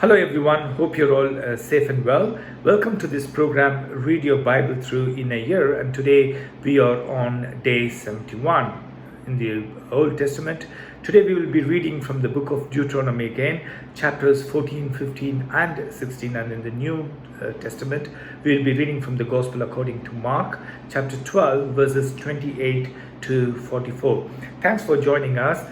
Hello everyone, hope you're all safe and well. Welcome to this program, Read Your Bible Through in a Year, and today we are on day 71 in the Old Testament. Today we will be reading from the book of Deuteronomy again, chapters 14, 15 and 16, and in the New Testament we will be reading from the Gospel according to Mark, chapter 12, verses 28 to 44. Thanks for joining us.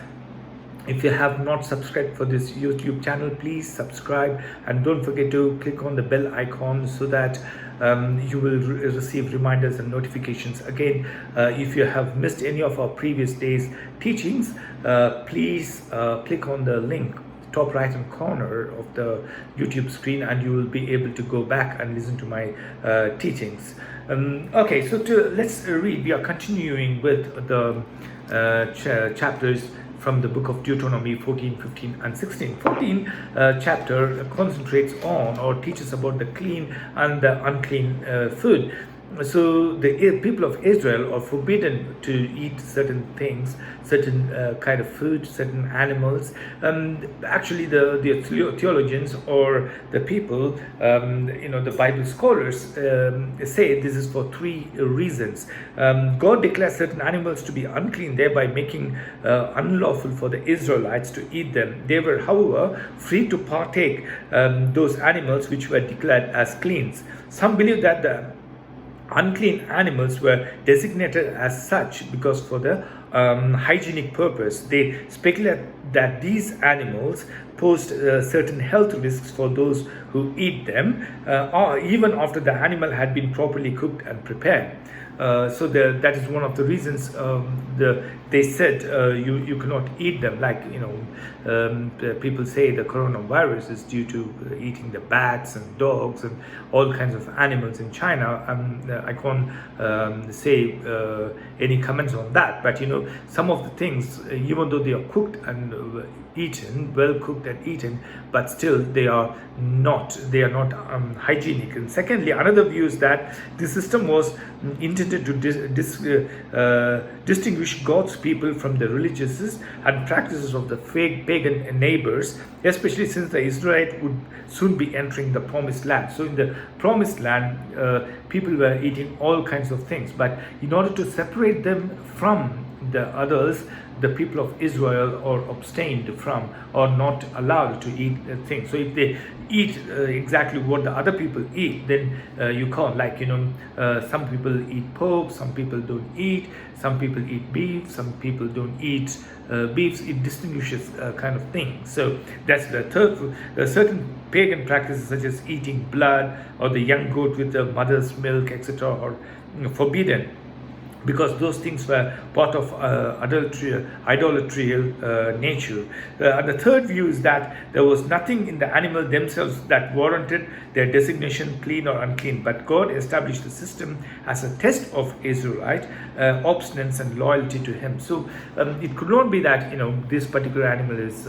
If you have not subscribed for this YouTube channel, please subscribe and don't forget to click on the bell icon so that you will receive reminders and notifications. Again, if you have missed any of our previous days' teachings, please click on the link top right hand corner of the YouTube screen and you will be able to go back and listen to my teachings. Okay, so let's read. We are continuing with the chapters from the book of Deuteronomy 14, 15 and 16. 14 chapter concentrates on or teaches about the clean and the unclean food. So the people of Israel are forbidden to eat certain things, certain kind of food, certain animals. Actually, the theologians or the people, the Bible scholars say this is for three reasons. God declares certain animals to be unclean, thereby making unlawful for the Israelites to eat them. They were, however, free to partake those animals which were declared as clean. Some believe that the unclean animals were designated as such because for the hygienic purpose. They speculate that these animals posed certain health risks for those who eat them, or even after the animal had been properly cooked and prepared. So that is one of the reasons they said you cannot eat them. Like people say the coronavirus is due to eating the bats and dogs and all kinds of animals in China. I can't say any comments on that. But some of the things, even though they are cooked and eaten, well cooked and eaten, but still they are not hygienic. And secondly, another view is that the system was intended to distinguish God's people from the religious and practices of the pagan neighbors, especially since the Israelites would soon be entering the promised land. So in the promised land, people were eating all kinds of things, but in order to separate them from the others, the people of Israel are abstained from or not allowed to eat things. So if they eat exactly what the other people eat, then you can't. Like some people eat pork, some people don't eat, some people eat beef, some people don't eat beef. It distinguishes kind of thing. So that's the third. Certain pagan practices such as eating blood or the young goat with the mother's milk, etc., are forbidden, because those things were part of idolatrical nature. And the third view is that there was nothing in the animal themselves that warranted their designation clean or unclean, but God established the system as a test of Israelite obstinance and loyalty to Him. So it could not be that this particular animal is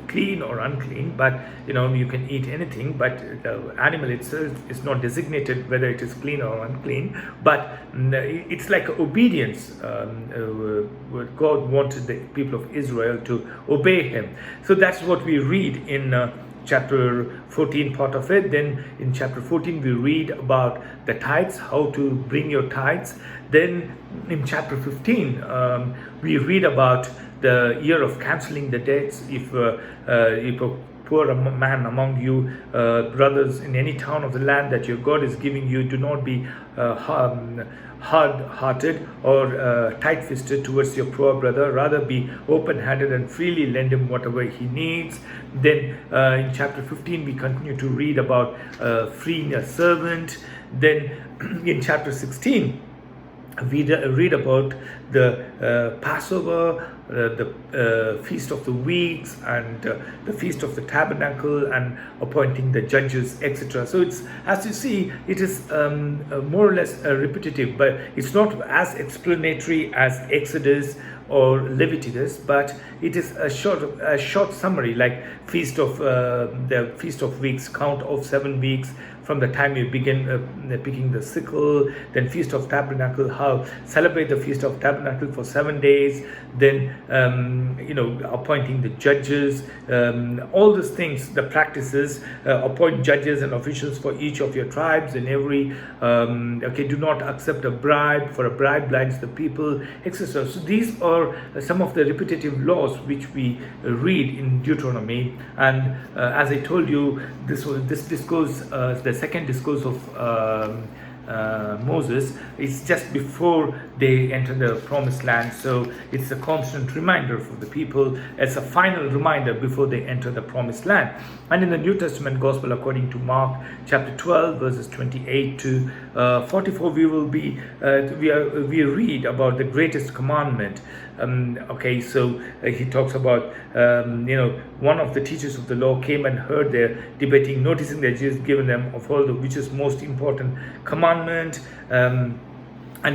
clean or unclean, but you can eat anything, but the animal itself is not designated whether it is clean or unclean. But it's like obedience. God wanted the people of Israel to obey Him. So that's what we read in chapter 14, part of it. Then in chapter 14 we read about the tithes, how to bring your tithes. Then in chapter 15 we read about the year of cancelling the debts. If a poor man among you, brothers in any town of the land that your God is giving you, do not be hard-hearted or tight-fisted towards your poor brother. Rather be open-handed and freely lend him whatever he needs. Then in chapter 15 we continue to read about freeing a servant. Then in chapter 16 we read about the Passover, the Feast of the Weeks, and the Feast of the Tabernacle, and appointing the judges, etc. So it's, as you see, it is more or less repetitive, but it's not as explanatory as Exodus or Leviticus, but it is a short summary, like the Feast of Weeks, count of 7 weeks, from the time you begin picking the sickle, then Feast of Tabernacle, how celebrate the Feast of Tabernacle for 7 days, then appointing the judges, all these things, the practices, appoint judges and officials for each of your tribes in every, do not accept a bribe, for a bribe blinds the people, etc. So these are some of the repetitive laws which we read in Deuteronomy. And as I told you, this discourse, the second discourse of Moses, is just before they enter the promised land. So it's a constant reminder for the people. It's a final reminder before they enter the promised land. And in the New Testament Gospel according to Mark chapter 12 verses 28 to 44, we read about the greatest commandment. He talks about one of the teachers of the law came and heard their debating, noticing that Jesus given them of all which is most important commandment. And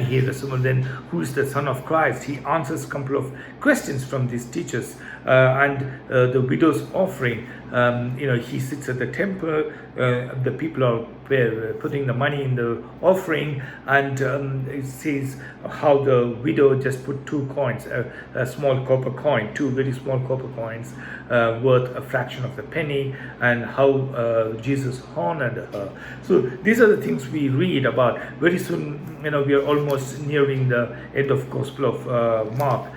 he asked someone then, who is the Son of Christ? He answers a couple of questions from these teachers. And the widow's offering, he sits at the temple, the people are putting the money in the offering, and it says how the widow just put 2 coins, a small copper coin, 2 very small copper coins worth a fraction of a penny, and how Jesus honored her. So these are the things we read about. Very soon, we are almost nearing the end of Gospel of Mark.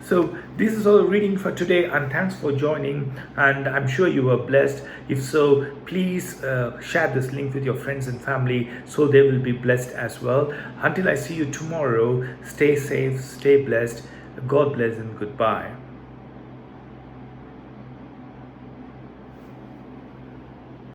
So this is all the reading for today, and thanks for joining, and I'm sure you were blessed. If so, please share this link with your friends and family so they will be blessed as well. Until I see you tomorrow, stay safe, stay blessed. God bless and goodbye.